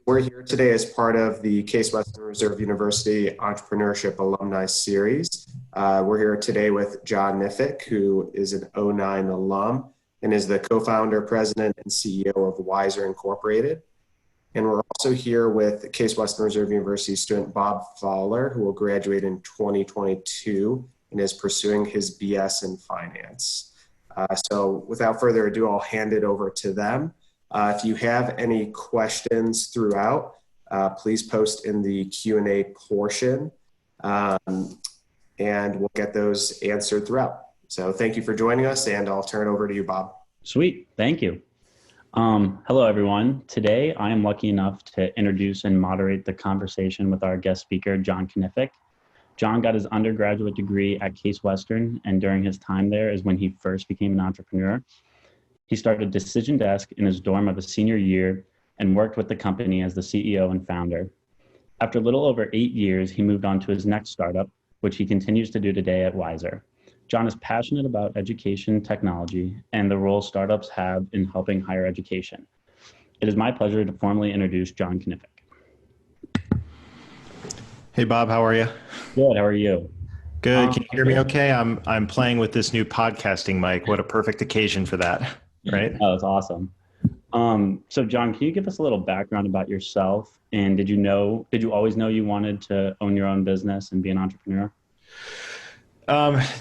We're here today as part of the Case Western Reserve University Entrepreneurship Alumni Series. We're here today with John Knific, who is an '09 alum and is the co-founder, president, and CEO of Wisr Incorporated. And we're also here with Case Western Reserve University student Bob Veale, who will graduate in 2022 and is pursuing his BS in finance. So without further ado, I'll hand it over to them. If you have any questions throughout, please post in the Q&A portion, and we'll get those answered throughout. So thank you for joining us, and I'll turn it over to you, Bob. Sweet, thank you. Hello, everyone. Today, I am lucky enough to introduce and moderate the conversation with our guest speaker, John Knific. John got his undergraduate degree at Case Western, and during his time there is when he first became an entrepreneur. He started Decision Desk in his dorm of his senior year and worked with the company as the CEO and founder. After a little over 8 years, he moved on to his next startup, which he continues to do today at Wisr. John is passionate about education technology and the role startups have in helping higher education. It is my pleasure to formally introduce John Knific. Hey, Bob, how are you? Good, how are you? Good. Can you hear me okay? I'm playing with this new podcasting mic. What a perfect occasion for that, right? Oh, that's awesome. So John, can you give us a little background about yourself? And did you always know you wanted to own your own business and be an entrepreneur?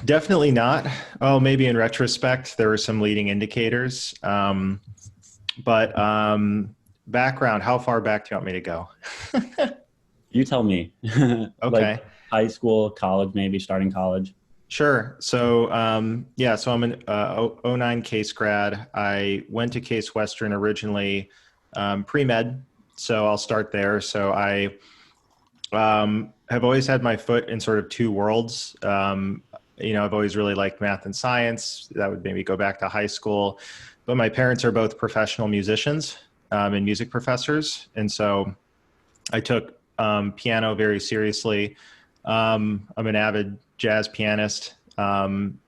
Definitely not. Oh, maybe in retrospect, there were some leading indicators. But background, how far back do you want me to go? You tell me. Okay. Like high school, college, maybe starting college. Sure. So, so I'm an '09 Case grad. I went to Case Western originally pre-med, so I'll start there. So I have always had my foot in sort of two worlds. I've always really liked math and science. That would maybe go back to high school. But my parents are both professional musicians and music professors. And so I took piano very seriously. I'm an avid jazz pianist,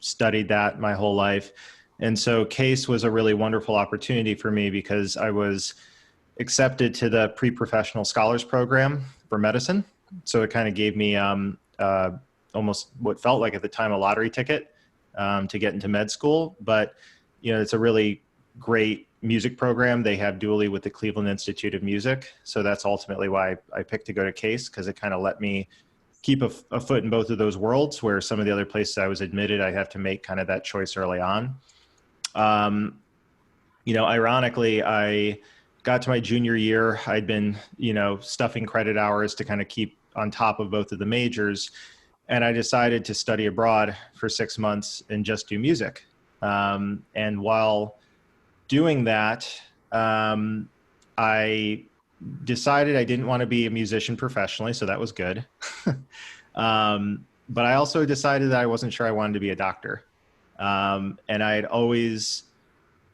studied that my whole life. And so Case was a really wonderful opportunity for me because I was accepted to the pre-professional scholars program for medicine. So it kind of gave me almost what felt like at the time a lottery ticket to get into med school. But, it's a really great music program. They have dually with the Cleveland Institute of Music. So that's ultimately why I picked to go to Case, because it kind of let me keep a foot in both of those worlds, where some of the other places I was admitted, I have to make kind of that choice early on. Ironically, I got to my junior year. I'd been, stuffing credit hours to kind of keep on top of both of the majors. And I decided to study abroad for 6 months and just do music. And while doing that, I decided I didn't want to be a musician professionally, so that was good. But I also decided that I wasn't sure I wanted to be a doctor. And I had always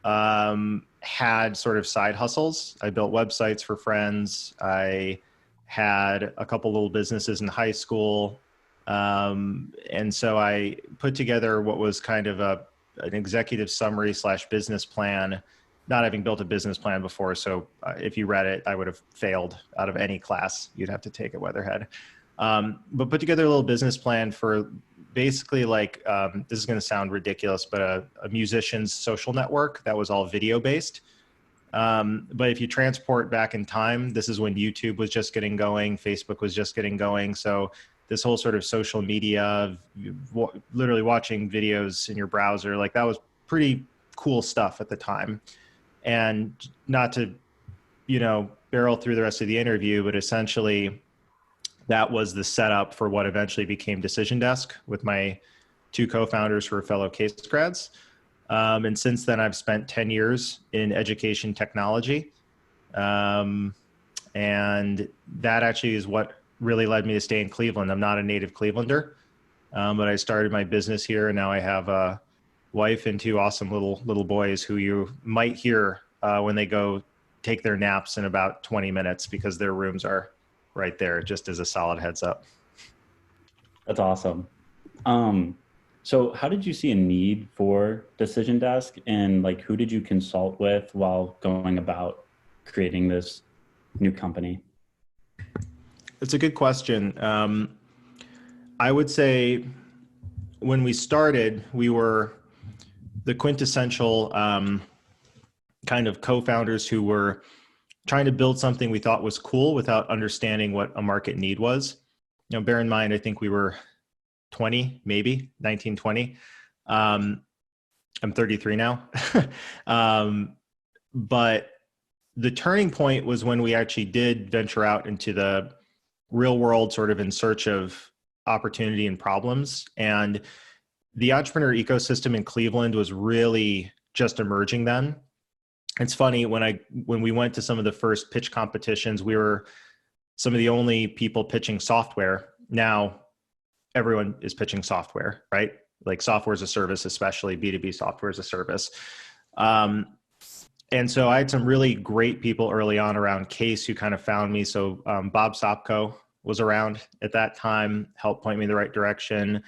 had sort of side hustles. I built websites for friends. I had a couple little businesses in high school. And so I put together what was kind of an executive summary / business plan, not having built a business plan before. So if you read it, I would have failed out of any class you'd have to take at Weatherhead. But put together a little business plan for basically like, this is going to sound ridiculous, but a musician's social network that was all video based. But if you transport back in time, this is when YouTube was just getting going, Facebook was just getting going. So this whole sort of social media, literally watching videos in your browser, like that was pretty cool stuff at the time. And not to, barrel through the rest of the interview, but essentially that was the setup for what eventually became Decision Desk with my two co-founders who were fellow Case grads. And since then, I've spent 10 years in education technology. And that actually is what really led me to stay in Cleveland. I'm not a native Clevelander, but I started my business here, and now I have a wife and two awesome little boys who you might hear when they go take their naps in about 20 minutes because their rooms are right there, just as a solid heads up. That's awesome. So how did you see a need for Decision Desk, and like who did you consult with while going about creating this new company? It's a good question. I would say when we started, we were the quintessential kind of co-founders who were trying to build something we thought was cool without understanding what a market need was. Bear in mind, I think we were 20, maybe 19, 20. I'm 33 now. But the turning point was when we actually did venture out into the real world, sort of in search of opportunity and problems. And the entrepreneur ecosystem in Cleveland was really just emerging then. It's funny, when we went to some of the first pitch competitions, we were some of the only people pitching software. Now everyone is pitching software, right? Like software as a service, especially B2B software as a service. And so I had some really great people early on around Case who kind of found me. So Bob Sopko was around at that time, helped point me in the right direction.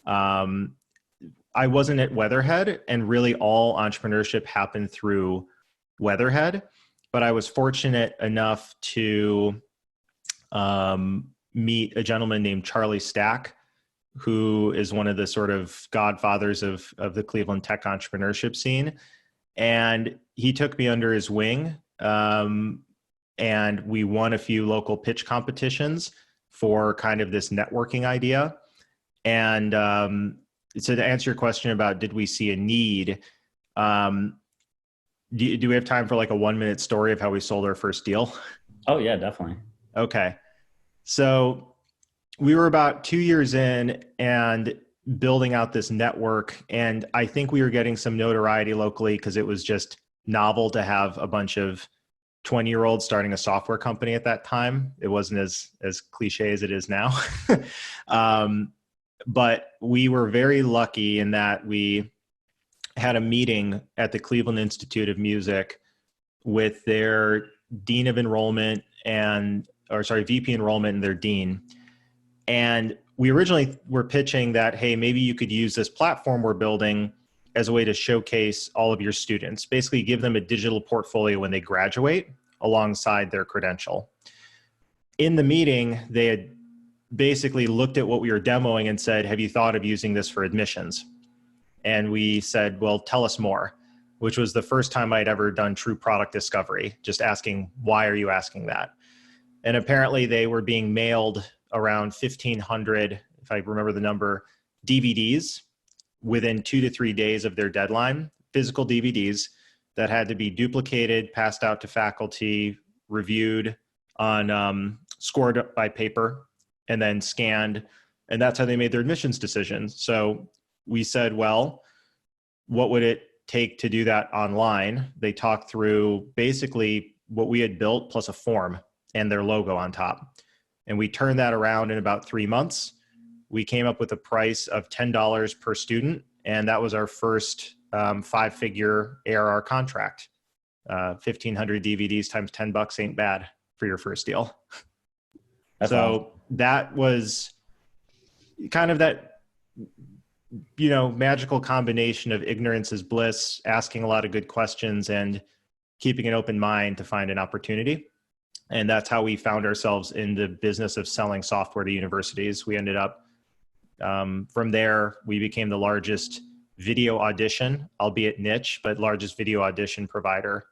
I wasn't at Weatherhead, and really all entrepreneurship happened through Weatherhead, but I was fortunate enough to meet a gentleman named Charlie Stack, who is one of the sort of godfathers of the Cleveland tech entrepreneurship scene. And he took me under his wing, and we won a few local pitch competitions for kind of this networking idea. And so to answer your question about did we see a need, do we have time for like a 1-minute story of how we sold our first deal? Oh yeah, definitely. Okay. So we were about 2 years in and building out this network. And I think we were getting some notoriety locally because it was just novel to have a bunch of 20-year-olds starting a software company at that time. It wasn't as cliche as it is now. But we were very lucky in that we had a meeting at the Cleveland Institute of Music with their Dean of Enrollment VP Enrollment and their Dean. And we originally were pitching that, hey, maybe you could use this platform we're building as a way to showcase all of your students, basically give them a digital portfolio when they graduate alongside their credential. In the meeting, they had basically looked at what we were demoing and said, have you thought of using this for admissions? And we said, well, tell us more, which was the first time I'd ever done true product discovery, just asking, why are you asking that? And apparently they were being mailed around 1,500, if I remember the number, DVDs within 2 to 3 days of their deadline, physical DVDs that had to be duplicated, passed out to faculty, reviewed on, scored by paper, and then scanned. And that's how they made their admissions decisions. So we said, well, what would it take to do that online? They talked through basically what we had built plus a form and their logo on top. And we turned that around in about 3 months. We came up with a price of $10 per student. And that was our first 5-figure ARR contract. 1,500 DVDs times $10 ain't bad for your first deal. That's so awesome. That was kind of that, magical combination of ignorance is bliss, asking a lot of good questions and keeping an open mind to find an opportunity. And that's how we found ourselves in the business of selling software to universities. We ended up, from there, we became the largest video audition, albeit niche, but largest video audition provider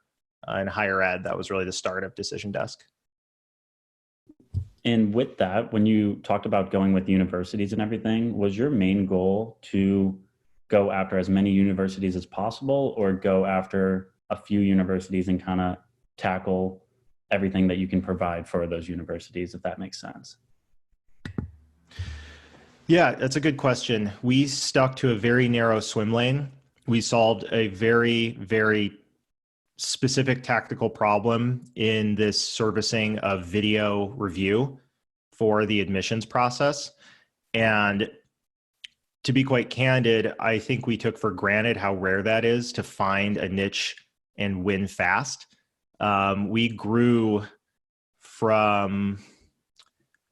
in higher ed. That was really the start of Decision Desk. And with that, when you talked about going with universities and everything, was your main goal to go after as many universities as possible, or go after a few universities and kind of tackle everything that you can provide for those universities, if that makes sense? Yeah, that's a good question. We stuck to a very narrow swim lane. We solved a very, very specific tactical problem in this servicing of video review for the admissions process. And to be quite candid, I think we took for granted how rare that is to find a niche and win fast. We grew from,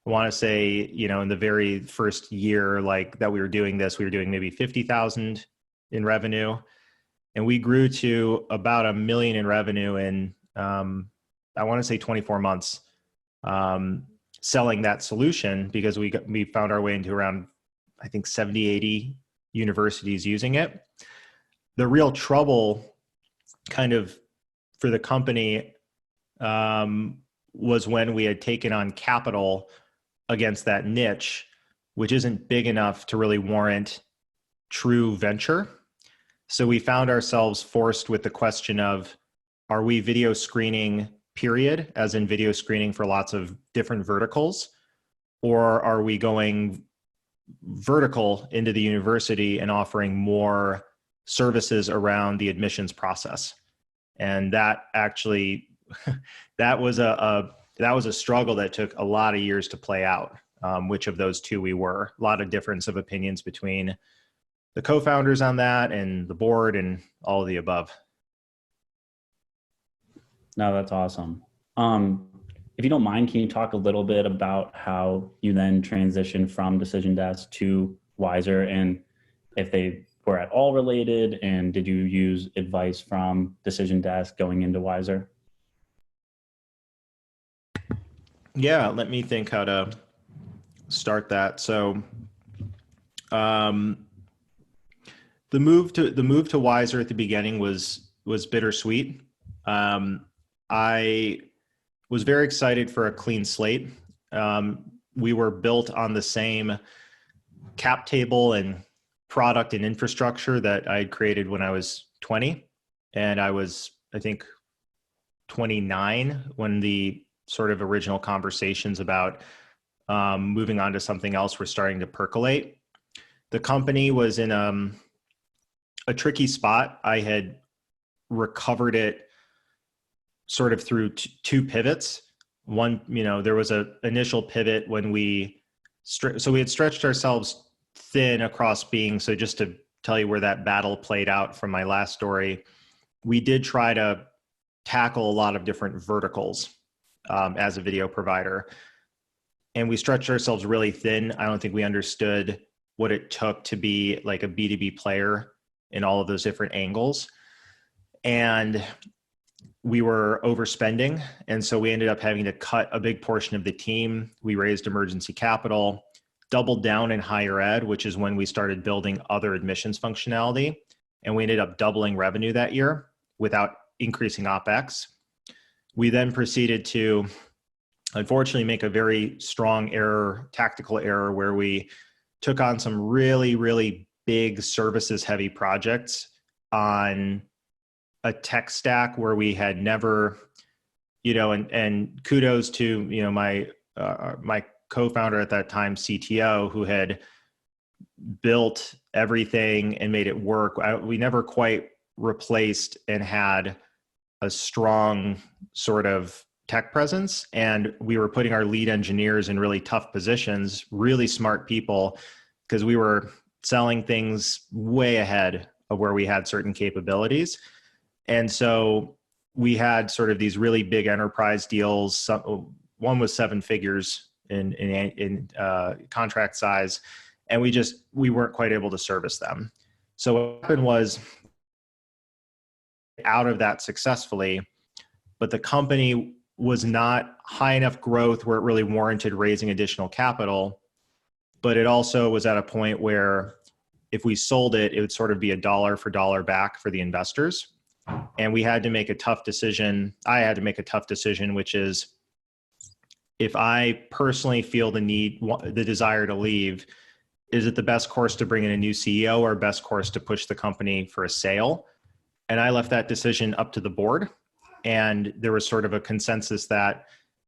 I want to say, in the very first year that we were doing this, we were doing maybe 50,000 in revenue. And we grew to about $1 million in revenue in I want to say 24 months selling that solution, because we found our way into around, I think, 70, 80 universities using it. The real trouble kind of for the company was when we had taken on capital against that niche, which isn't big enough to really warrant true venture. So we found ourselves forced with the question of, are we video screening, period, as in video screening for lots of different verticals, or are we going vertical into the university and offering more services around the admissions process? And that actually, that was a struggle that took a lot of years to play out. Which of those two we were. A lot of difference of opinions between the co-founders on that and the board and all of the above. No, that's awesome. If you don't mind, can you talk a little bit about how you then transitioned from Decision Desk to Wisr, and if they were at all related, and did you use advice from Decision Desk going into Wisr? Yeah, let me think how to start that. So the move to Wisr at the beginning was bittersweet. I was very excited for a clean slate. We were built on the same cap table and product and infrastructure that I had created when I was 20. And I was, I think, 29 when the sort of original conversations about moving on to something else were starting to percolate. The company was in a tricky spot. I had recovered it sort of through two pivots. One, there was an initial pivot when we had stretched ourselves thin across being, so just to tell you where that battle played out from my last story, we did try to tackle a lot of different verticals as a video provider. And we stretched ourselves really thin. I don't think we understood what it took to be like a B2B player in all of those different angles. And we were overspending. And so we ended up having to cut a big portion of the team. We raised emergency capital, doubled down in higher ed, which is when we started building other admissions functionality. And we ended up doubling revenue that year without increasing OpEx. We then proceeded to, unfortunately, make a very strong tactical error, where we took on some really, really big services heavy projects on a tech stack where we had never, and kudos to, my co-founder at that time, CTO, who had built everything and made it work. We never quite replaced and had a strong sort of tech presence. And we were putting our lead engineers in really tough positions, really smart people, because we were selling things way ahead of where we had certain capabilities. And so we had sort of these really big enterprise deals. One was 7 figures in contract size, and we weren't quite able to service them. So what happened was, out of that successfully, but the company was not high enough growth where it really warranted raising additional capital. But it also was at a point where if we sold it, it would sort of be a dollar for dollar back for the investors. And we had to make a tough decision. I had to make a tough decision, which is, if I personally feel the desire to leave, is it the best course to bring in a new CEO, or best course to push the company for a sale? And I left that decision up to the board. And there was sort of a consensus that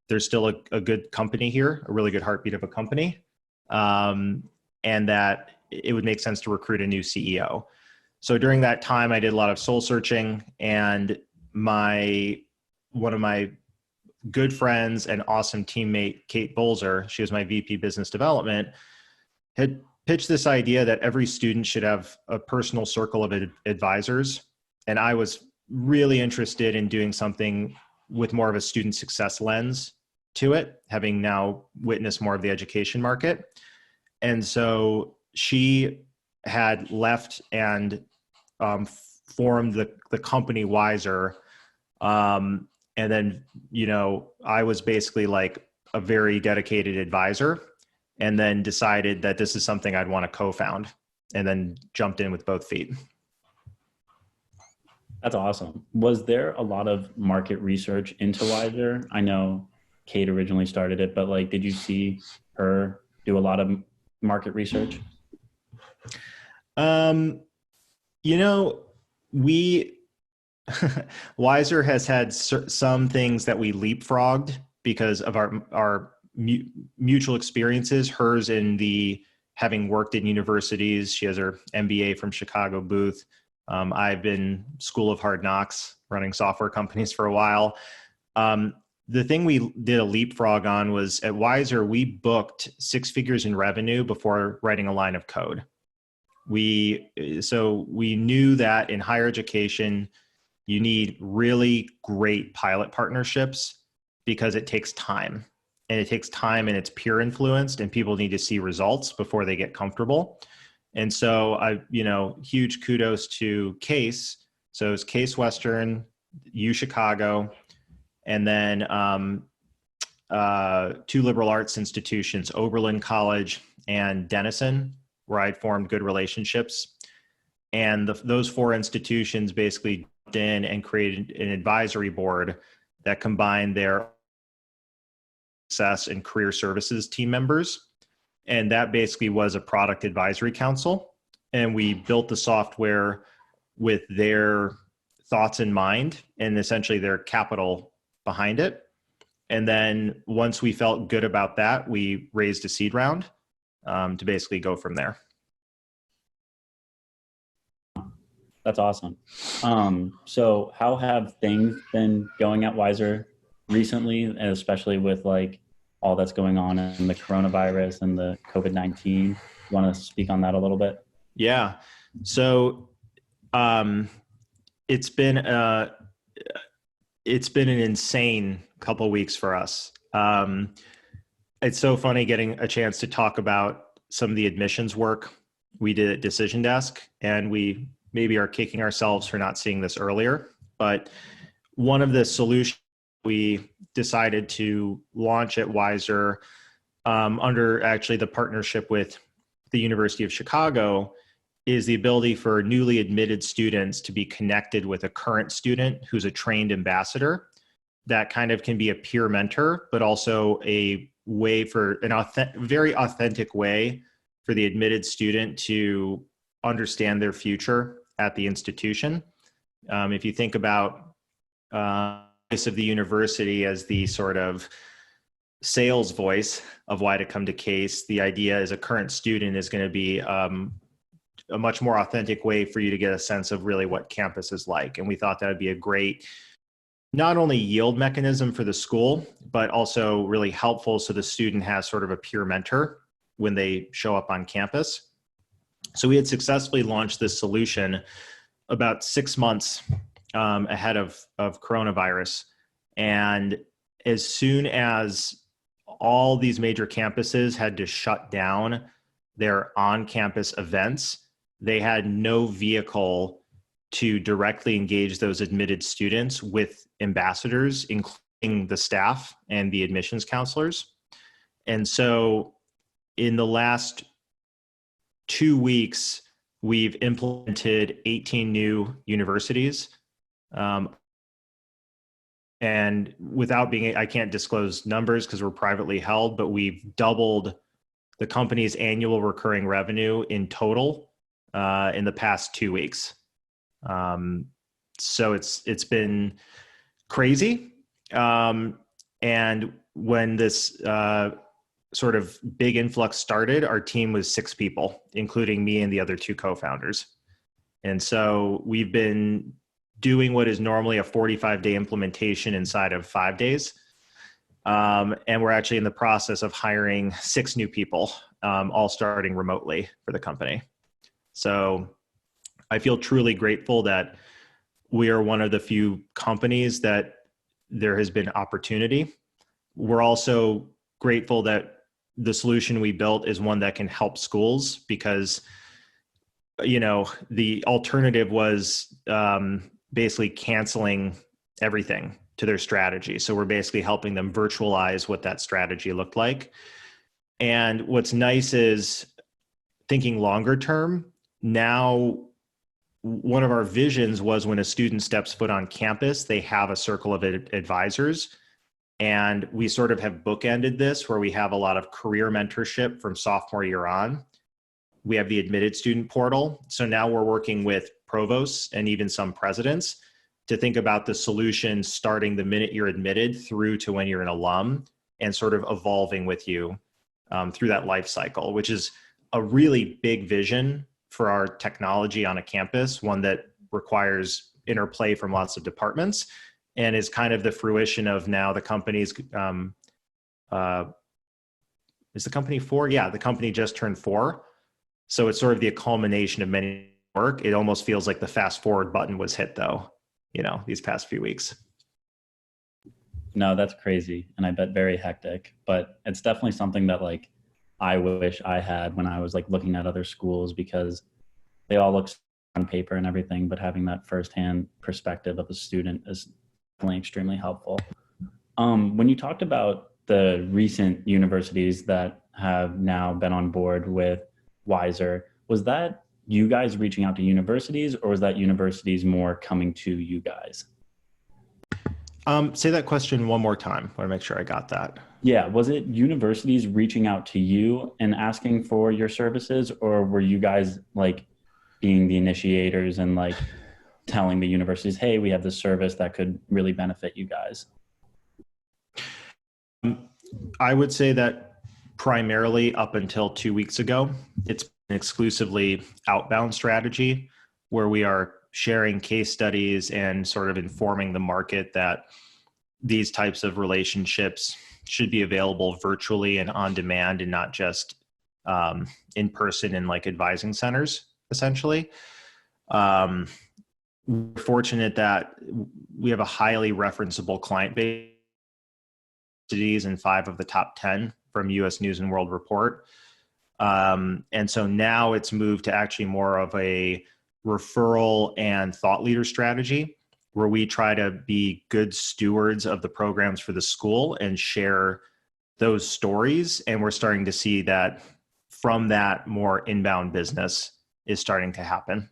there's still a good company here, a really good heartbeat of a company, and that it would make sense to recruit a new CEO. So during that time, I did a lot of soul searching, and one of my good friends and awesome teammate, Kate Bolzer, she was my VP business development, had pitched this idea that every student should have a personal circle of advisors. And I was really interested in doing something with more of a student success lens to it, having now witnessed more of the education market. And so she had left and formed the company Wisr. And then, I was basically like a very dedicated advisor, and then decided that this is something I'd want to co-found, and then jumped in with both feet. That's awesome. Was there a lot of market research into Wisr? I know Kate originally started it, but like, did you see her do a lot of market research? We Wisr has had some things that we leapfrogged because of our mutual experiences. Hers in the having worked in universities. She has her MBA from Chicago Booth. I've been School of Hard Knocks running software companies for a while. The thing we did a leapfrog on was at Wisr, we booked 6 figures in revenue before writing a line of code. So we knew that in higher education, you need really great pilot partnerships because it takes time. And it takes time, and it's peer influenced, and people need to see results before they get comfortable. And so huge kudos to Case. So it's Case Western, U Chicago, and then 2 liberal arts institutions, Oberlin College and Denison, where I'd formed good relationships. And those 4 institutions basically jumped in and created an advisory board that combined their success and career services team members. And that basically was a product advisory council. And we built the software with their thoughts in mind and essentially their capital behind it. And then once we felt good about that, we raised a seed round to basically go from there. That's awesome. So how have things been going at Wisr recently, and especially with like all that's going on in the coronavirus and the COVID-19? You want to speak on that a little bit? Yeah. So it's been an insane couple of weeks for us. It's so funny getting a chance to talk about some of the admissions work we did at Decision Desk, and we maybe are kicking ourselves for not seeing this earlier. But one of the solutions we decided to launch at Wisr under actually the partnership with the University of Chicago is the ability for newly admitted students to be connected with a current student who's a trained ambassador that kind of can be a peer mentor, but also a way for very authentic way for the admitted student to understand their future at the institution. If you think about voice of the university as the sort of sales voice of why to come to Case, the idea as a current student is going to be a much more authentic way for you to get a sense of really what campus is like. And we thought that would be a great, not only yield mechanism for the school, but also really helpful so the student has sort of a peer mentor when they show up on campus. So we had successfully launched this solution about 6 months ahead of coronavirus. And as soon as all these major campuses had to shut down their on-campus events, they had no vehicle to directly engage those admitted students with ambassadors, including the staff and the admissions counselors. And so in the last 2 weeks, we've implemented 18 new universities. And without being, I can't disclose numbers because we're privately held, but we've doubled the company's annual recurring revenue in total in the past 2 weeks. So it's been crazy. And when this sort of big influx started, our team was 6 people, including me and the other 2 co-founders. And so we've been doing what is normally a 45-day implementation inside of 5 days. And we're actually in the process of hiring 6 new people, all starting remotely for the company. So I feel truly grateful that we are one of the few companies that there has been opportunity. We're also grateful that the solution we built is one that can help schools because, the alternative was basically canceling everything to their strategy. So we're basically helping them virtualize what that strategy looked like. And what's nice is thinking longer term. Now, one of our visions was when a student steps foot on campus, they have a circle of advisors. And we sort of have bookended this where we have a lot of career mentorship from sophomore year on. We have the admitted student portal. So now we're working with provosts and even some presidents to think about the solution starting the minute you're admitted through to when you're an alum and sort of evolving with you through that life cycle, which is a really big vision for our technology on a campus, one that requires interplay from lots of departments and is kind of the fruition of now the company's, is the company 4? Yeah, the company just turned 4. So it's sort of the culmination of many work. It almost feels like the fast forward button was hit though, these past few weeks. No, that's crazy. And I bet very hectic, but it's definitely something that like I wish I had when I was like looking at other schools, because they all look on paper and everything, but having that firsthand perspective of a student is definitely extremely helpful. When you talked about the recent universities that have now been on board with Wisr, was that you guys reaching out to universities, or was that universities more coming to you guys? Say that question one more time. I want to make sure I got that. Yeah. Was it universities reaching out to you and asking for your services, or were you guys like being the initiators and like telling the universities, hey, we have this service that could really benefit you guys? I would say that primarily up until 2 weeks ago, it's an exclusively outbound strategy where we are sharing case studies and sort of informing the market that these types of relationships should be available virtually and on demand and not just in person in like advising centers, essentially. We're fortunate that we have a highly referenceable client base in 5 of the top 10 from US News and World Report. And so now it's moved to actually more of a referral and thought leader strategy where we try to be good stewards of the programs for the school and share those stories. And we're starting to see that from that more inbound business is starting to happen.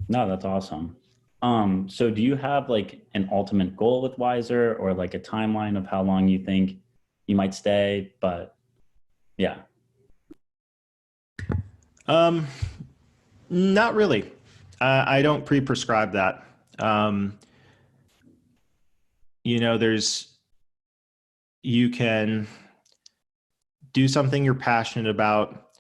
No, that's awesome. So do you have like an ultimate goal with Wisr, or like a timeline of how long you think you might stay? But yeah. Not really. I don't pre-prescribe that. You can do something you're passionate about,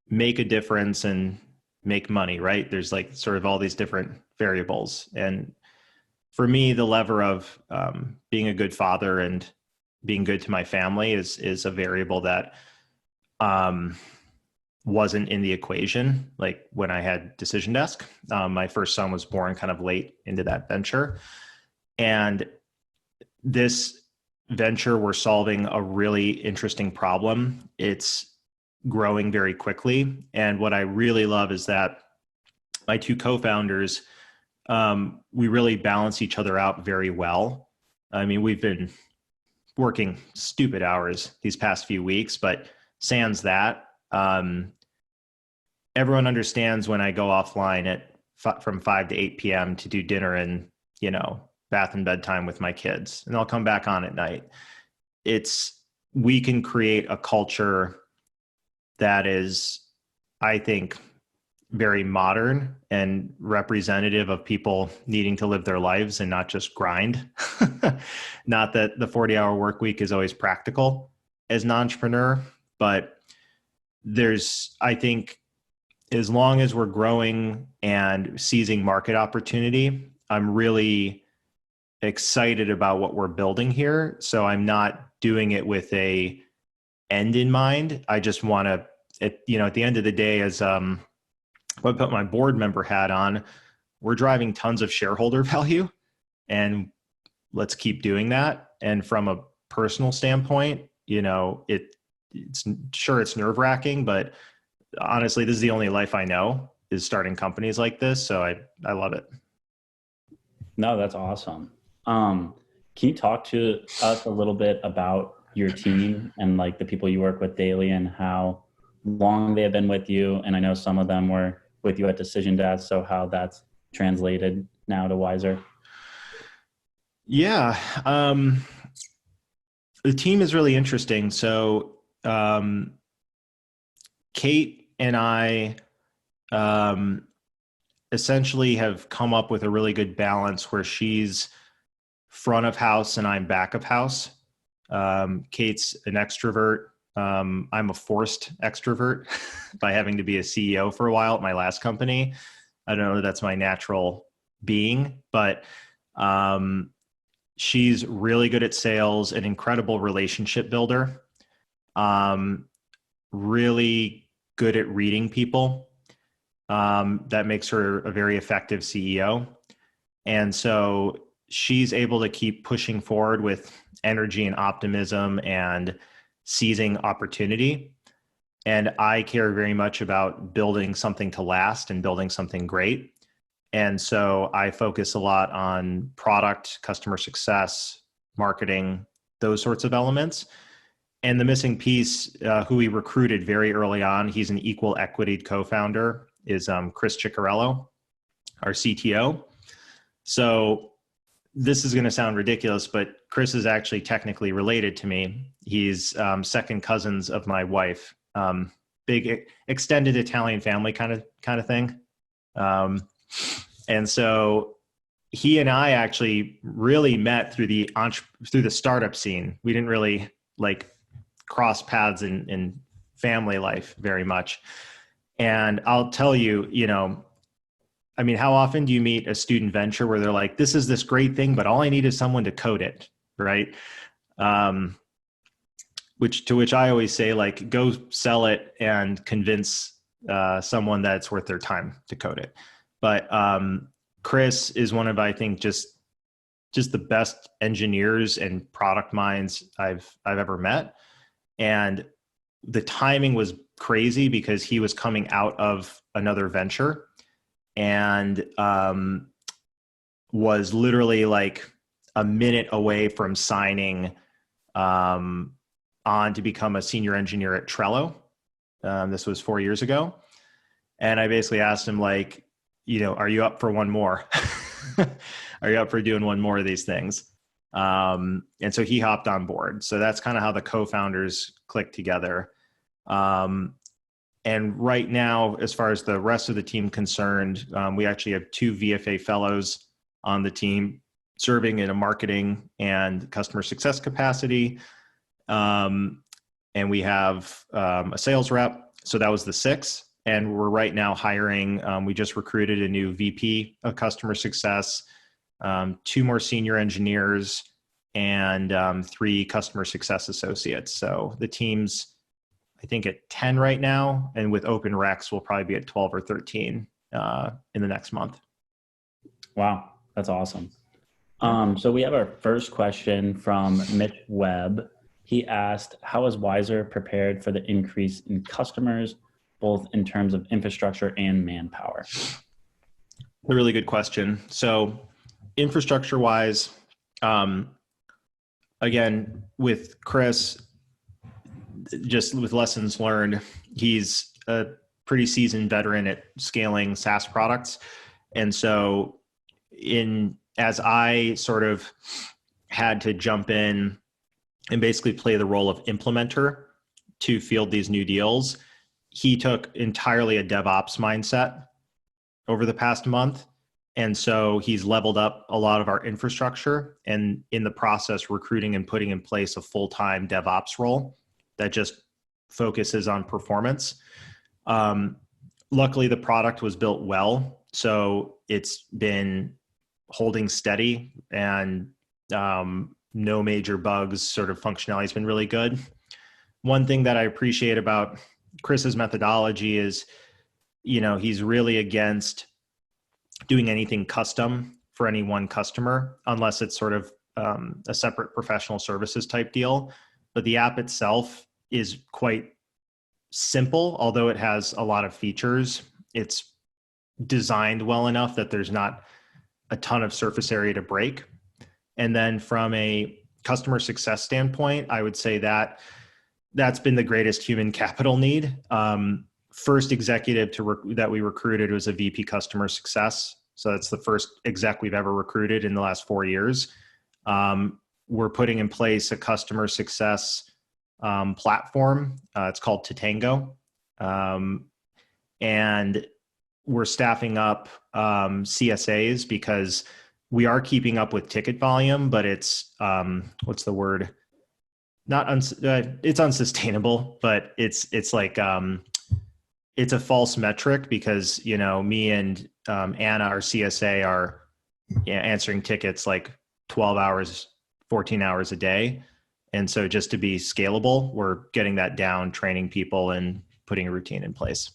make a difference, and make money, right? There's like sort of all these different variables. And for me, the lever of being a good father and being good to my family is a variable that wasn't in the equation. Like when I had Decision Desk, my first son was born kind of late into that venture. And this venture, we're solving a really interesting problem. It's growing very quickly. And what I really love is that my 2 co-founders, we really balance each other out very well. I mean, we've been working stupid hours these past few weeks, but sans that, everyone understands when I go offline from 5 to 8 p.m. to do dinner and, bath and bedtime with my kids, and I'll come back on at night. We can create a culture that is, I think, very modern and representative of people needing to live their lives and not just grind. Not that the 40-hour work week is always practical as an entrepreneur, but I think as long as we're growing and seizing market opportunity, I'm really excited about what we're building here. So I'm not doing it with a end in mind. I just want to, at the end of the day, as I put my board member hat on, we're driving tons of shareholder value, and let's keep doing that. And from a personal standpoint, it's nerve-wracking, but honestly, this is the only life I know, is starting companies like this. So I love it. No, that's awesome. Can you talk to us a little bit about your team and like the people you work with daily and how long they have been with you? And I know some of them were with you at Decision Desk, so how that's translated now to Wisr. Yeah. The team is really interesting. So, Kate and I essentially have come up with a really good balance where she's front of house and I'm back of house. Kate's an extrovert. I'm a forced extrovert by having to be a CEO for a while at my last company. I don't know if that's my natural being, but she's really good at sales, an incredible relationship builder, really good at reading people. That makes her a very effective CEO. And so she's able to keep pushing forward with energy and optimism and seizing opportunity. And I care very much about building something to last and building something great. And so I focus a lot on product, customer success, marketing, those sorts of elements. And the missing piece, who we recruited very early on, he's an equal equity co-founder, is Chris Ciccarello, our CTO. So this is going to sound ridiculous, but Chris is actually technically related to me. He's second cousins of my wife. Big extended Italian family kind of thing. And so he and I actually really met through the startup scene. We didn't really like cross paths in family life very much. And I'll tell you, I mean, how often do you meet a student venture where they're like, this is this great thing, but all I need is someone to code it, right? Which I always say, like, go sell it and convince someone that it's worth their time to code it. But Chris is one of, I think, just the best engineers and product minds I've ever met. And the timing was crazy because he was coming out of another venture and was literally like a minute away from signing on to become a senior engineer at Trello. This was 4 years ago. And I basically asked him, like, are you up for one more? Are you up for doing one more of these things? And so he hopped on board. So that's kind of how the co-founders clicked together. And right now, as far as the rest of the team concerned, we actually have 2 VFA fellows on the team serving in a marketing and customer success capacity. And we have a sales rep. So that was the 6. And we're right now hiring. We just recruited a new VP of customer success, 2 more senior engineers, and 3 customer success associates. So the team's, I think, at 10 right now, and with open recs, we'll probably be at 12 or 13 in the next month. Wow, that's awesome. So we have our first question from Mitch Webb. He asked, how is Wisr prepared for the increase in customers, both in terms of infrastructure and manpower? A really good question. So infrastructure-wise, again, with Chris, just with lessons learned, he's a pretty seasoned veteran at scaling SaaS products. And so as I sort of had to jump in and basically play the role of implementer to field these new deals, he took entirely a DevOps mindset over the past month. And so he's leveled up a lot of our infrastructure, and in the process, recruiting and putting in place a full-time DevOps role that just focuses on performance. Luckily, the product was built well, so it's been holding steady, and no major bugs. Sort of functionality has been really good. One thing that I appreciate about Chris's methodology is, he's really against doing anything custom for any one customer, unless it's sort of a separate professional services type deal. But the app itself is quite simple, although it has a lot of features. It's designed well enough that there's not a ton of surface area to break. And then from a customer success standpoint, I would say that that's been the greatest human capital need. First executive that we recruited was a VP customer success. So that's the first exec we've ever recruited in the last 4 years. We're putting in place a customer success platform. It's called Tatango. And we're staffing up CSAs because we are keeping up with ticket volume, but it's, what's the word? It's unsustainable, but it's like, it's a false metric because, me and Anna, our CSA, are answering tickets like 12 hours, 14 hours a day. And so just to be scalable, we're getting that down, training people and putting a routine in place.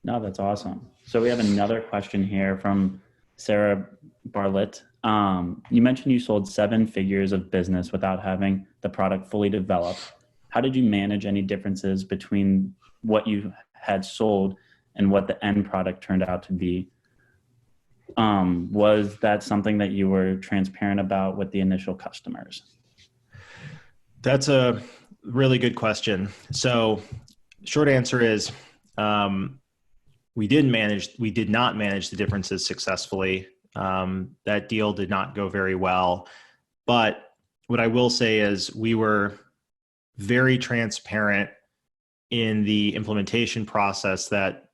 No, that's awesome. So we have another question here from Sarah Bartlett. You mentioned you sold 7 figures of business without having the product fully developed. How did you manage any differences between what you had sold and what the end product turned out to be? Was that something that you were transparent about with the initial customers? That's a really good question. So short answer is, we did not manage the differences successfully. That deal did not go very well. But what I will say is we were very transparent in the implementation process that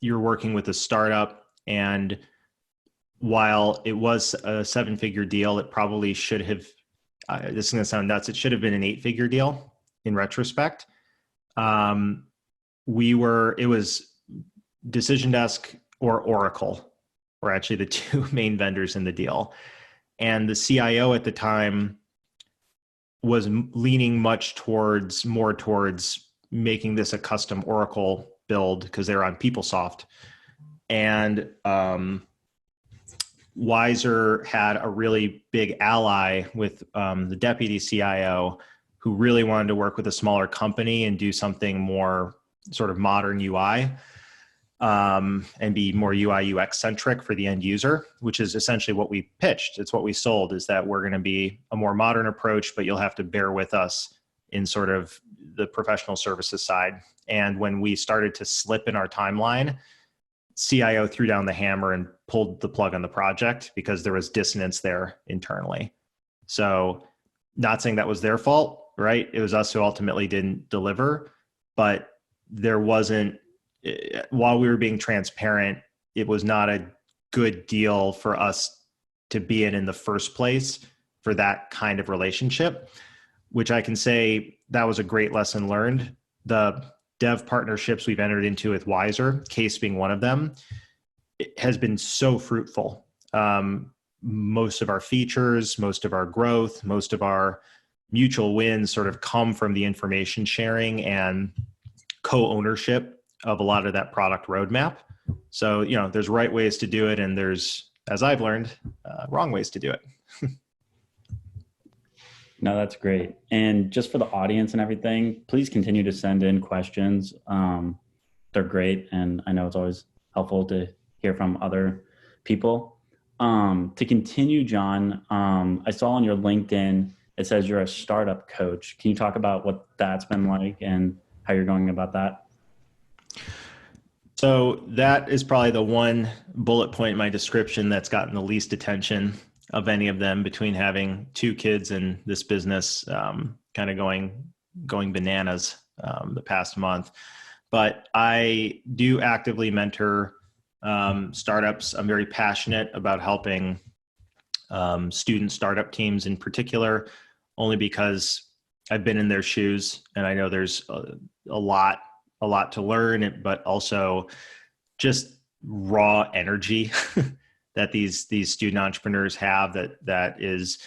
you're working with a startup, and while it was a 7-figure deal, it probably should have, this is going to sound nuts, it should have been an 8-figure deal in retrospect. It was Decision Desk or Oracle were actually the 2 main vendors in the deal. And the CIO at the time was leaning more towards making this a custom Oracle build because they're on PeopleSoft. And Wisr had a really big ally with the deputy CIO who really wanted to work with a smaller company and do something more sort of modern UI. And be more UI UX centric for the end user, which is essentially what we pitched. It's what we sold, is that we're going to be a more modern approach, but you'll have to bear with us in sort of the professional services side. And when we started to slip in our timeline, CIO threw down the hammer and pulled the plug on the project because there was dissonance there internally. So not saying that was their fault, right? It was us who ultimately didn't deliver, but there wasn't, while we were being transparent, it was not a good deal for us to be in the first place for that kind of relationship, which I can say that was a great lesson learned. The dev partnerships we've entered into with Wisr, Case being one of them, it has been so fruitful. Most of our features, most of our growth, most of our mutual wins sort of come from the information sharing and co-ownership of a lot of that product roadmap. So, there's right ways to do it, and there's, as I've learned, wrong ways to do it. No, that's great. And just for the audience and everything, please continue to send in questions. They're great, and I know it's always helpful to hear from other people. To continue, John, I saw on your LinkedIn, it says you're a startup coach. Can you talk about what that's been like and how you're going about that? So that is probably the one bullet point in my description that's gotten the least attention of any of them, between having 2 kids and this business kind of going bananas the past month. But I do actively mentor startups. I'm very passionate about helping student startup teams in particular, only because I've been in their shoes and I know there's a lot to learn, but also just raw energy that these student entrepreneurs have that is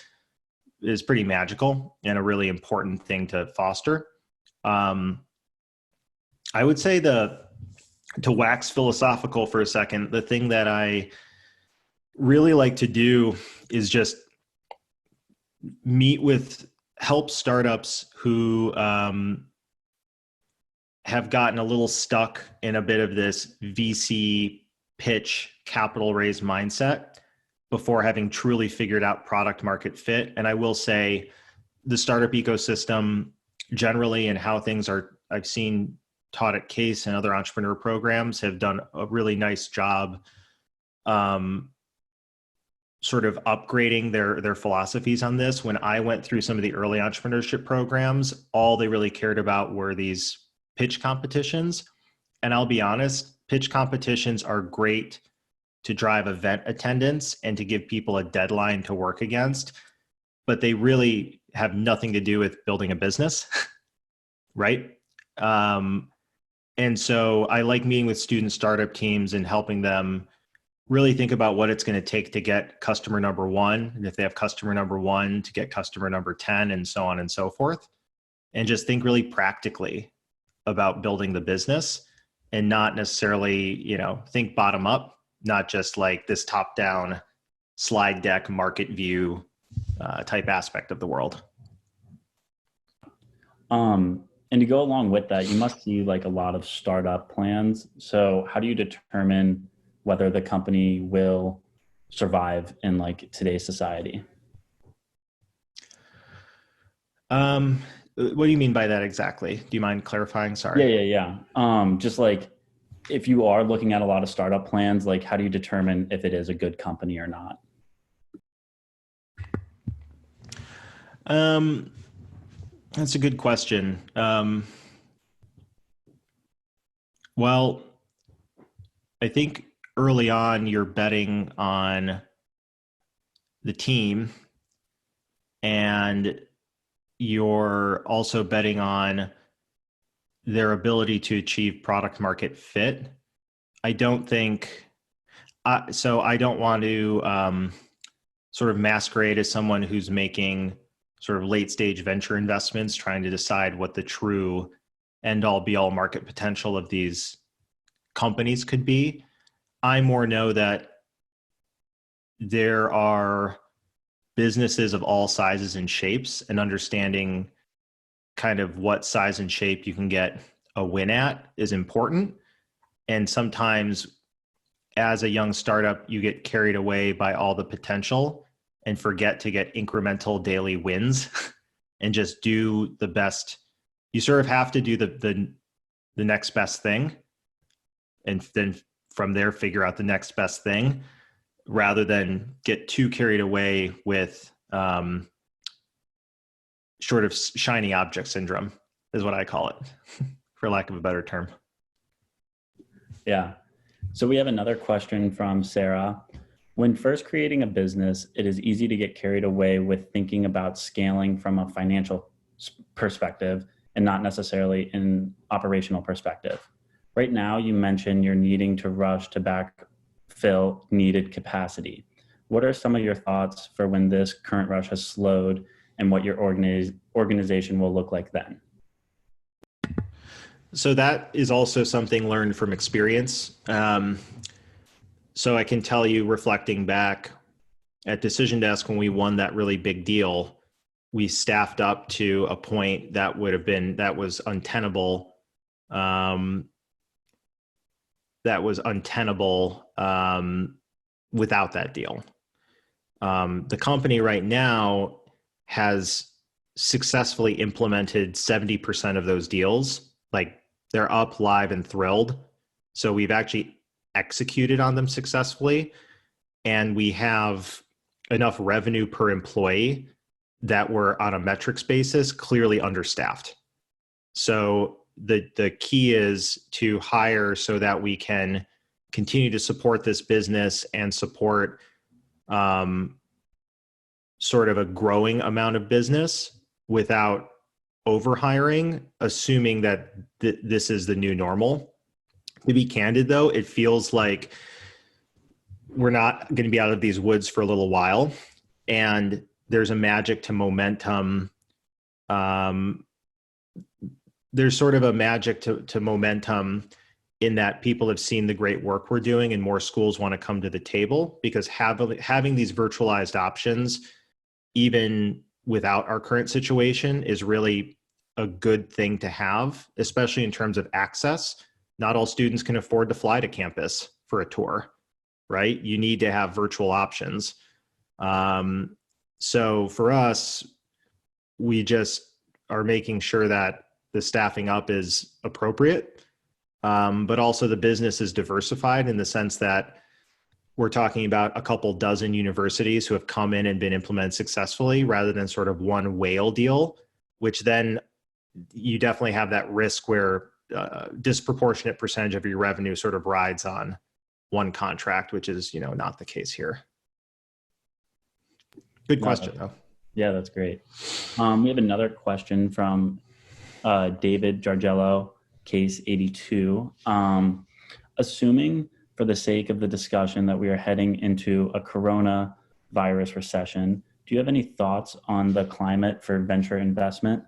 pretty magical and a really important thing to foster. I would say to wax philosophical for a second, the thing that I really like to do is just help startups who have gotten a little stuck in a bit of this VC pitch capital raise mindset before having truly figured out product market fit. And I will say the startup ecosystem generally and how things are, I've seen taught at CASE and other entrepreneur programs have done a really nice job sort of upgrading their philosophies on this. When I went through some of the early entrepreneurship programs, all they really cared about were these pitch competitions. And I'll be honest, pitch competitions are great to drive event attendance and to give people a deadline to work against, but they really have nothing to do with building a business, right? And so I like meeting with student startup teams and helping them really think about what it's going to take to get customer number one. And if they have customer number one, to get customer number 10, and so on and so forth. And just think really practically about building the business and not necessarily, think bottom up, not just like this top down slide deck market view type aspect of the world. And to go along with that, you must see like a lot of startup plans. So how do you determine whether the company will survive in like today's society? What do you mean by that exactly? Do you mind clarifying? Sorry. Yeah. Just like if you are looking at a lot of startup plans, like how do you determine if it is a good company or not? That's a good question. Well, I think early on you're betting on the team, and you're also betting on their ability to achieve product market fit. I don't think, so I don't want to sort of masquerade as someone who's making sort of late stage venture investments, trying to decide what the true end all be all market potential of these companies could be. I more know that there are businesses of all sizes and shapes, and understanding kind of what size and shape you can get a win at is important. And sometimes as a young startup, you get carried away by all the potential and forget to get incremental daily wins and just do the best. You sort of have to do the next best thing, and then from there figure out the next best thing, rather than get too carried away with sort of shiny object syndrome, is what I call it, for lack of a better term. Yeah. So we have another question from Sarah. When first creating a business, it is easy to get carried away with thinking about scaling from a financial perspective and not necessarily an operational perspective. Right now, you mentioned you're needing to rush to backfill needed capacity. What are some of your thoughts for when this current rush has slowed, and what your organization will look like then? So that is also something learned from experience. So I can tell you, reflecting back at Decision Desk, when we won that really big deal, we staffed up to a point that was untenable. Without that deal. The company right now has successfully implemented 70% of those deals. Like, they're up, live, and thrilled. So we've actually executed on them successfully, and we have enough revenue per employee that we're, on a metrics basis, clearly understaffed. So the key is to hire so that we can continue to support this business and support sort of a growing amount of business without overhiring, assuming that this is the new normal. To be candid, though, it feels like we're not going to be out of these woods for a little while, and there's a magic to momentum. There's sort of a magic to momentum in that people have seen the great work we're doing, and more schools want to come to the table, because having these virtualized options, even without our current situation, is really a good thing to have, especially in terms of access. Not all students can afford to fly to campus for a tour. right? You need to have virtual options. So for us, we just are making sure that the staffing up is appropriate, but also the business is diversified in the sense that we're talking about a couple dozen universities who have come in and been implemented successfully rather than sort of one whale deal, which then you definitely have that risk where disproportionate percentage of your revenue sort of rides on one contract, which is, not the case here. Good question, though. Yeah, that's great. We have another question from David Jargello, case 82. Assuming for the sake of the discussion that we are heading into a coronavirus recession, do you have any thoughts on the climate for venture investment?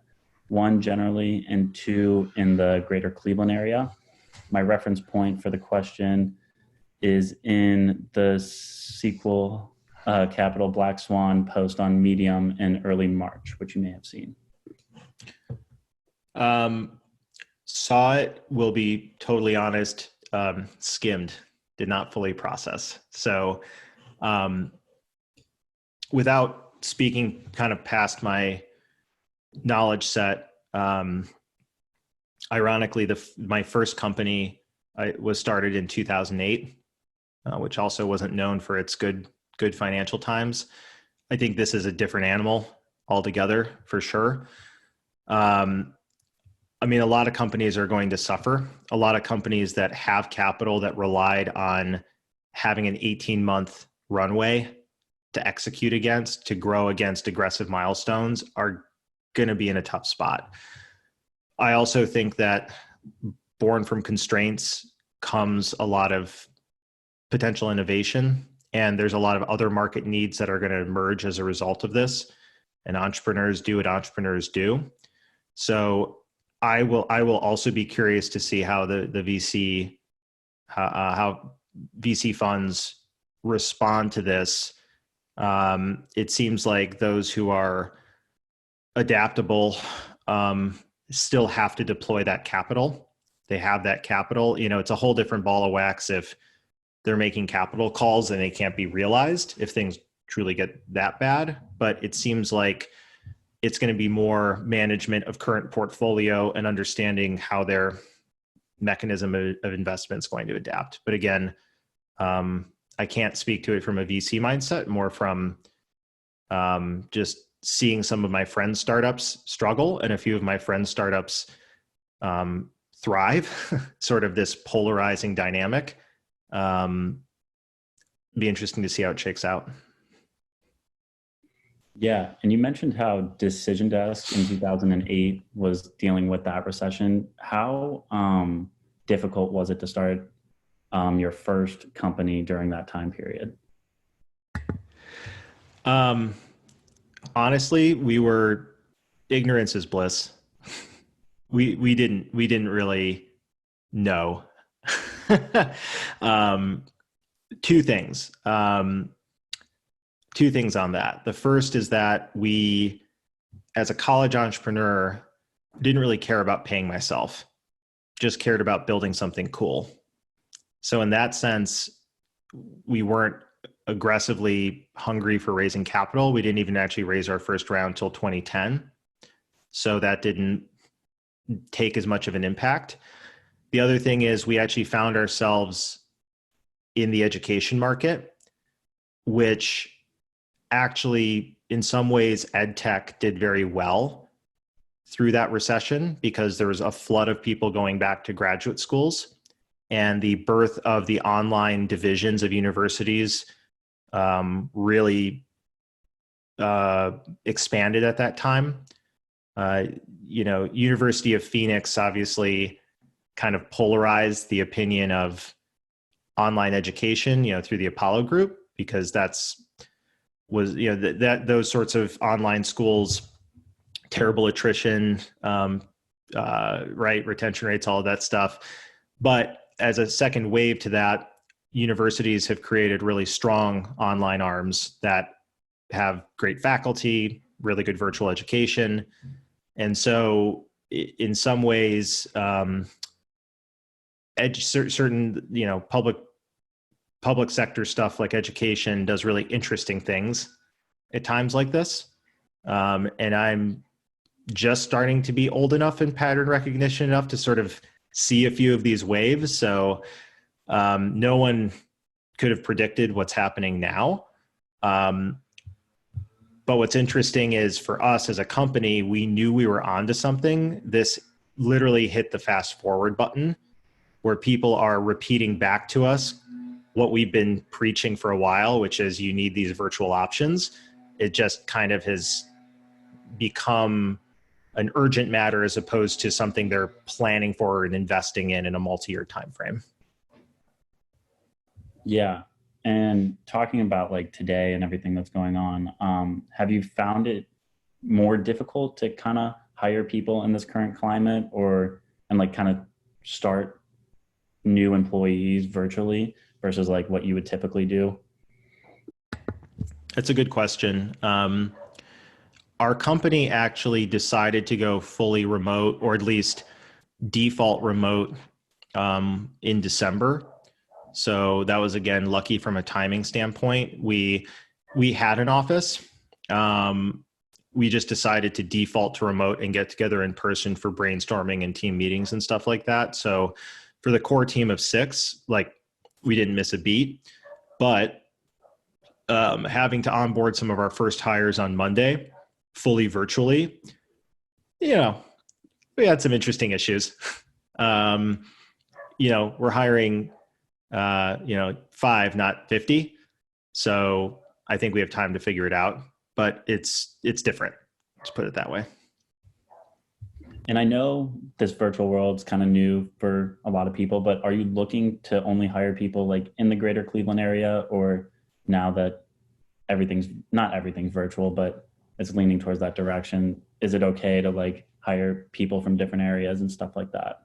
One, generally, and two, in the greater Cleveland area? My reference point for the question is in the sequel Capital Black Swan post on Medium in early March, which you may have seen. Saw it, will be totally honest, skimmed, did not fully process. So without speaking kind of past my knowledge set, ironically, my first company was started in 2008, which also wasn't known for its good financial times. I think this is a different animal altogether, for sure. I mean, a lot of companies are going to suffer. A lot of companies that have capital that relied on having an 18-month runway to execute against, to grow against aggressive milestones, are going to be in a tough spot. I also think that born from constraints comes a lot of potential innovation, and there's a lot of other market needs that are going to emerge as a result of this. And entrepreneurs do what entrepreneurs do. So I will also be curious to see how the VC how VC funds respond to this. It seems like those who are adaptable still have to deploy that capital. They have that capital. It's a whole different ball of wax if they're making capital calls and they can't be realized if things truly get that bad. But it seems like it's going to be more management of current portfolio and understanding how their mechanism of investment is going to adapt. But again, I can't speak to it from a VC mindset, more from just seeing some of my friends' startups struggle and a few of my friends' startups thrive, sort of this polarizing dynamic. Be interesting to see how it shakes out. Yeah, and you mentioned how Decision Desk in 2008 was dealing with that recession. How difficult was it to start your first company during that time period? Honestly, ignorance is bliss. We didn't really know. Two things on that. The first is that we, as a college entrepreneur, didn't really care about paying myself, just cared about building something cool. So in that sense, we weren't aggressively hungry for raising capital. We didn't even actually raise our first round till 2010. So that didn't take as much of an impact. The other thing is we actually found ourselves in the education market, which actually, in some ways, ed tech did very well through that recession because there was a flood of people going back to graduate schools, and the birth of the online divisions of universities really expanded at that time. University of Phoenix obviously kind of polarized the opinion of online education, through the Apollo Group, because those sorts of online schools, terrible attrition, right, retention rates, all of that stuff. But as a second wave to that, universities have created really strong online arms that have great faculty, really good virtual education. And so in some ways, certain, public public sector stuff like education does really interesting things at times like this. And I'm just starting to be old enough in pattern recognition enough to sort of see a few of these waves. So no one could have predicted what's happening now. But what's interesting is for us as a company, we knew we were onto something. This literally hit the fast forward button where people are repeating back to us what we've been preaching for a while, which is you need these virtual options. It just kind of has become an urgent matter as opposed to something they're planning for and investing in a multi-year time frame. Yeah. And talking about like today and everything that's going on, have you found it more difficult to kind of hire people in this current climate and like kind of start new employees virtually versus like what you would typically do? That's a good question. Our company actually decided to go fully remote, or at least default remote, in December. So that was, again, lucky from a timing standpoint. We had an office. We just decided to default to remote and get together in person for brainstorming and team meetings and stuff like that. So for the core team of 6, like, we didn't miss a beat. But having to onboard some of our first hires on Monday, fully virtually, we had some interesting issues. We're hiring 5, not 50. So I think we have time to figure it out, but it's different. Let's put it that way. And I know this virtual world's kind of new for a lot of people, but are you looking to only hire people like in the greater Cleveland area, or now that not everything's virtual, but it's leaning towards that direction, is it okay to like hire people from different areas and stuff like that?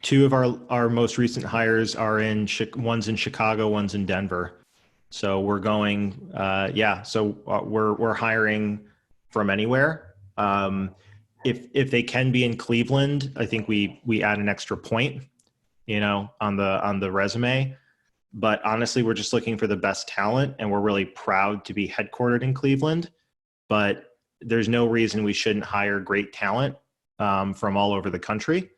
2 of our most recent hires are one's in Chicago, one's in Denver. So we're going, we're hiring from anywhere. If they can be in Cleveland, I think we add an extra point, on the resume. But honestly, we're just looking for the best talent, and we're really proud to be headquartered in Cleveland. But there's no reason we shouldn't hire great talent from all over the country.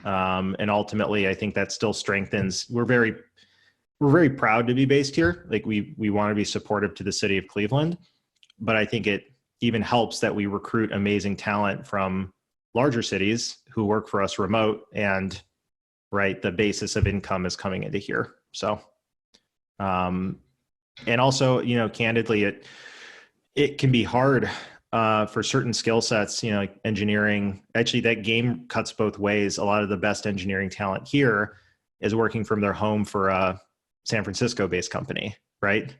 And ultimately, I think that still strengthens. We're very proud to be based here. Like we want to be supportive to the city of Cleveland, but I think it even helps that we recruit amazing talent from larger cities who work for us remote, and the basis of income is coming into here. So, and also, candidly, it can be hard for certain skill sets, like engineering. Actually, that game cuts both ways. A lot of the best engineering talent here is working from their home for a San Francisco-based company, right?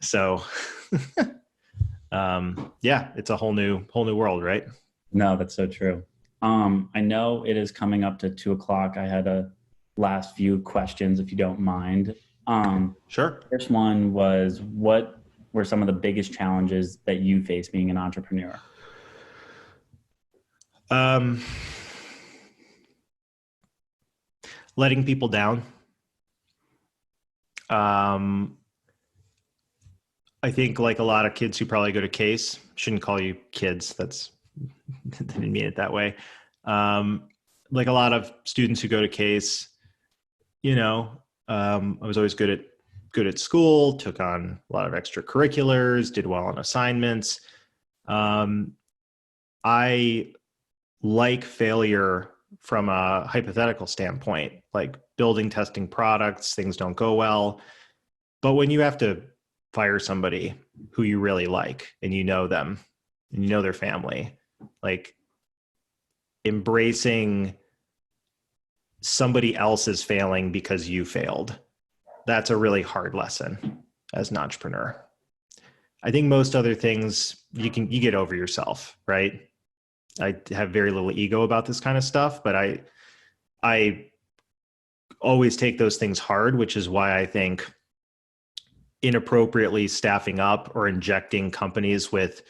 So, it's a whole new world, right? No, that's so true. I know it is coming up to 2:00. I had a last few questions, if you don't mind. Sure. First one was, what were some of the biggest challenges that you face being an entrepreneur? Letting people down. I think, like a lot of kids who probably go to Case, shouldn't call you kids. Didn't mean it that way. Like a lot of students who go to Case, I was always good at school, took on a lot of extracurriculars, did well on assignments. I like failure from a hypothetical standpoint, like building, testing products, things don't go well. But when you have to fire somebody who you really like, and them, and their family, like embracing somebody else's failing because you failed, that's a really hard lesson as an entrepreneur. I think most other things you get over yourself, right? I have very little ego about this kind of stuff, but I always take those things hard, which is why I think inappropriately staffing up or injecting companies with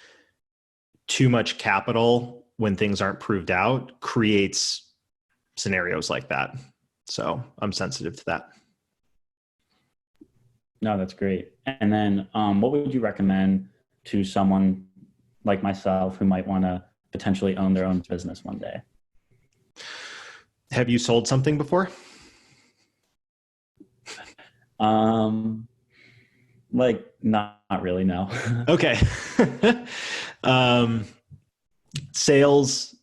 too much capital when things aren't proved out creates scenarios like that. So I'm sensitive to that. No, that's great. And then what would you recommend to someone like myself who might want to potentially own their own business one day? Have you sold something before? Like not really, no. Okay. Sales,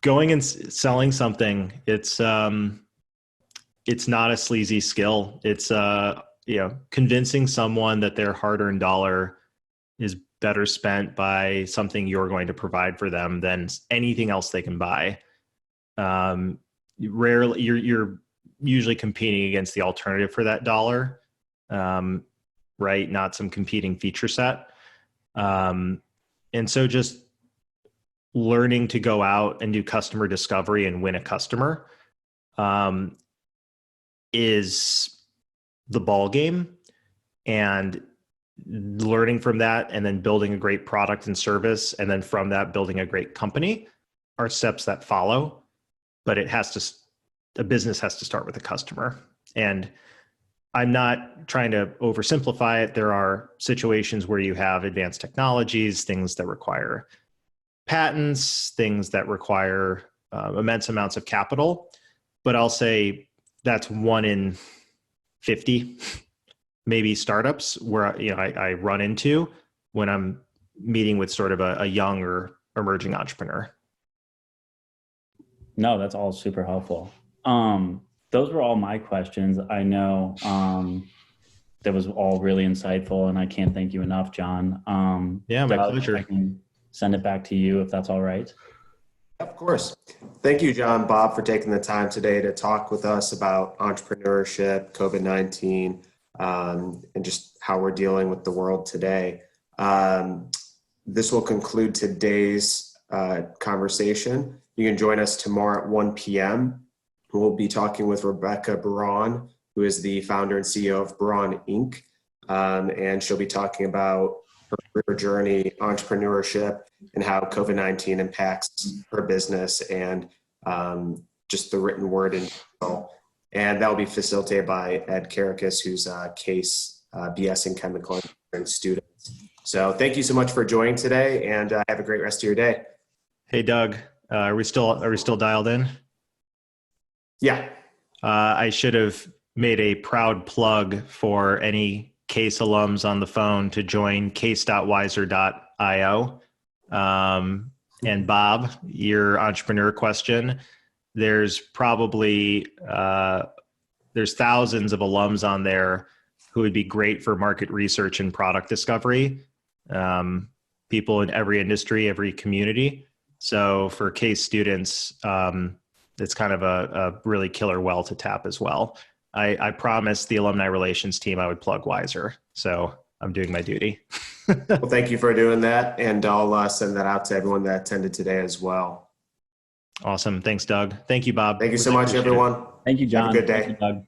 going and selling something, it's not a sleazy skill. It's convincing someone that their hard-earned dollar is better spent by something you're going to provide for them than anything else they can buy. Rarely, you're usually competing against the alternative for that dollar, right? Not some competing feature set. And so just learning to go out and do customer discovery and win a customer is the ball game, and learning from that and then building a great product and service, and then from that building a great company are steps that follow. But a business has to start with a customer. And I'm not trying to oversimplify it. There are situations where you have advanced technologies, things that require patents, things that require immense amounts of capital. But I'll say that's 1 in 50, maybe, startups where I run into when I'm meeting with sort of a young or emerging entrepreneur. No, that's all super helpful. Those were all my questions. I know that was all really insightful, and I can't thank you enough, John. Yeah, my pleasure. I can send it back to you if that's all right. Of course. Thank you, John, Bob, for taking the time today to talk with us about entrepreneurship, COVID-19, and just how we're dealing with the world today. This will conclude today's conversation. You can join us tomorrow at 1 p.m. We'll be talking with Rebecca Braun, who is the founder and CEO of Braun Inc. And she'll be talking about her career journey, entrepreneurship, and how COVID-19 impacts her business and just the written word in general. And that will be facilitated by Ed Karakis, who's a case BS in chemical engineering student. So thank you so much for joining today, and have a great rest of your day. Hey, Doug, are we still dialed in? Yeah. I should have made a proud plug for any Case alums on the phone to join case.wisr.io. And Bob, your entrepreneur question, there's probably there's thousands of alums on there who would be great for market research and product discovery. People in every industry, every community. So for Case students, it's kind of a really killer well to tap as well. I promised the alumni relations team I would plug Wisr, so I'm doing my duty. Well, thank you for doing that, and I'll send that out to everyone that attended today as well. Awesome. Thanks, Doug. Thank you, Bob. Thank you so much, everyone. Thank you, John. Have a good day. Thank you, Doug.